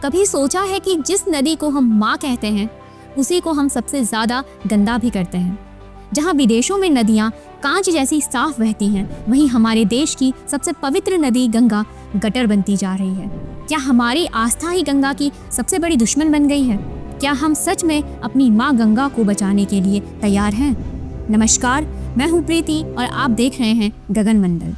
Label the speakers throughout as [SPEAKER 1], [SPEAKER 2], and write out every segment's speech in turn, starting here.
[SPEAKER 1] कभी सोचा है कि जिस नदी को हम माँ कहते हैं उसी को हम सबसे ज़्यादा गंदा भी करते हैं। जहाँ विदेशों में नदियाँ कांच जैसी साफ बहती हैं, वहीं हमारे देश की सबसे पवित्र नदी गंगा गटर बनती जा रही है। क्या हमारी आस्था ही गंगा की सबसे बड़ी दुश्मन बन गई है? क्या हम सच में अपनी माँ गंगा को बचाने के लिए तैयार हैं? नमस्कार, मैं हूँ प्रीति और आप देख रहे हैं गगन मंडल।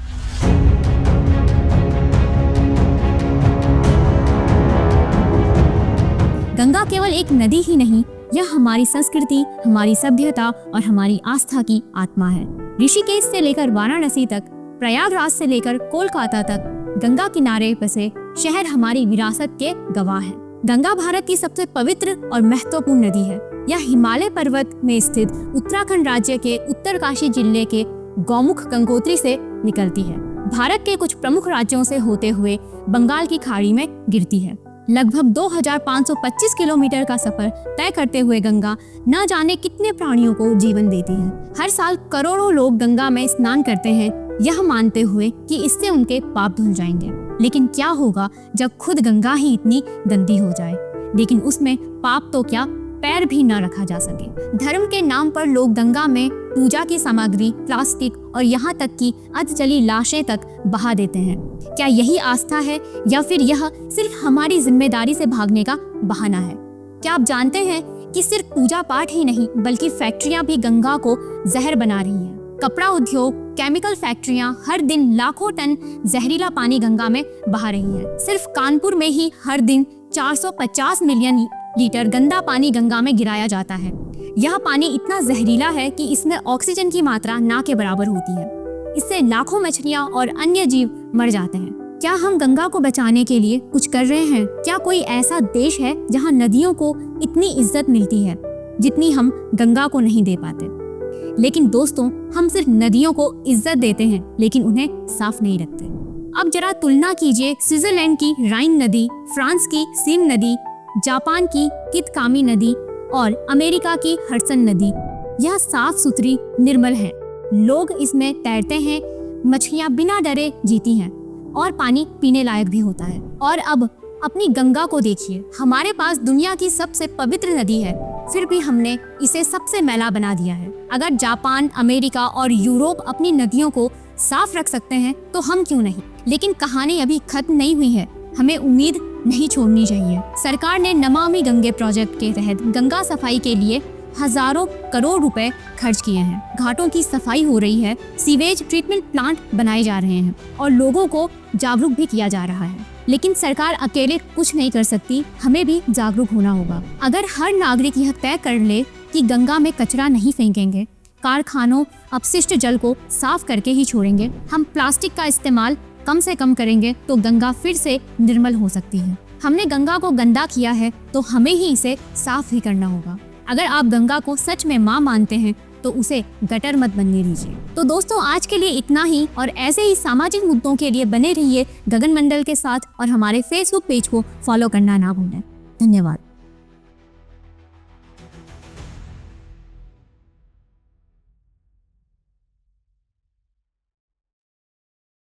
[SPEAKER 1] गंगा केवल एक नदी ही नहीं, यह हमारी संस्कृति, हमारी सभ्यता और हमारी आस्था की आत्मा है। ऋषिकेश से लेकर वाराणसी तक, प्रयागराज से लेकर कोलकाता तक, गंगा किनारे बसे शहर हमारी विरासत के गवाह हैं। गंगा भारत की सबसे पवित्र और महत्वपूर्ण नदी है। यह हिमालय पर्वत में स्थित उत्तराखंड राज्य के उत्तरकाशी जिले के गौमुख गंगोत्री से निकलती है। भारत के कुछ प्रमुख राज्यों से होते हुए बंगाल की खाड़ी में गिरती है। लगभग 2525 किलोमीटर का सफर तय करते हुए गंगा न जाने कितने प्राणियों को जीवन देती है। हर साल करोड़ों लोग गंगा में स्नान करते हैं, यह मानते हुए कि इससे उनके पाप धुल जाएंगे। लेकिन क्या होगा जब खुद गंगा ही इतनी गंदी हो जाए, लेकिन उसमें पाप तो क्या पैर भी न रखा जा सके। धर्म के नाम पर लोग गंगा में पूजा की सामग्री, प्लास्टिक और यहाँ तक कि अधजली लाशें तक बहा देते हैं। क्या यही आस्था है या फिर यह सिर्फ हमारी जिम्मेदारी से भागने का बहाना है? क्या आप जानते हैं कि सिर्फ पूजा पाठ ही नहीं बल्कि फैक्ट्रियां भी गंगा को जहर बना रही हैं। कपड़ा उद्योग, केमिकल फैक्ट्रियां हर दिन लाखों टन जहरीला पानी गंगा में बहा रही हैं। सिर्फ कानपुर में ही हर दिन 450 मिलियन लीटर गंदा पानी गंगा में गिराया जाता है। यह पानी इतना जहरीला है कि इसमें ऑक्सीजन की मात्रा ना के बराबर होती है। इससे लाखों मछलियां और अन्य जीव मर जाते हैं। क्या हम गंगा को बचाने के लिए कुछ कर रहे हैं? क्या कोई ऐसा देश है जहां नदियों को इतनी इज्जत मिलती है जितनी हम गंगा को नहीं दे पाते? लेकिन दोस्तों, हम सिर्फ नदियों को इज्जत देते हैं लेकिन उन्हें साफ नहीं रखते। अब जरा तुलना कीजिए स्विट्जरलैंड की राइन नदी, फ्रांस की सीन नदी, जापान की कितकामी नदी और अमेरिका की हडसन नदी। यह साफ सुथरी, निर्मल है। लोग इसमें तैरते हैं, मछलियां बिना डरे जीती हैं और पानी पीने लायक भी होता है। और अब अपनी गंगा को देखिए, हमारे पास दुनिया की सबसे पवित्र नदी है, फिर भी हमने इसे सबसे मैला बना दिया है। अगर जापान, अमेरिका और यूरोप अपनी नदियों को साफ रख सकते हैं तो हम क्यों नहीं? लेकिन कहानी अभी खत्म नहीं हुई है, हमें उम्मीद नहीं छोड़नी चाहिए। सरकार ने नमामि गंगे प्रोजेक्ट के तहत गंगा सफाई के लिए हजारों करोड़ रुपए खर्च किए हैं। घाटों की सफाई हो रही है, सीवेज ट्रीटमेंट प्लांट बनाए जा रहे हैं और लोगों को जागरूक भी किया जा रहा है। लेकिन सरकार अकेले कुछ नहीं कर सकती, हमें भी जागरूक होना होगा। अगर हर नागरिक यह तय कर ले कि गंगा में कचरा नहीं फेंकेंगे, कारखानों अपशिष्ट जल को साफ करके ही छोड़ेंगे, हम प्लास्टिक का इस्तेमाल कम से कम करेंगे तो गंगा फिर से निर्मल हो सकती है। हमने गंगा को गंदा किया है तो हमें ही इसे साफ भी करना होगा। अगर आप गंगा को सच में माँ मानते हैं तो उसे गटर मत बनने दीजिए। तो दोस्तों, आज के लिए इतना ही और ऐसे ही सामाजिक मुद्दों के लिए बने रहिए गगन मंडल के साथ और हमारे फेसबुक पेज को फॉलो करना ना भूलें। धन्यवाद।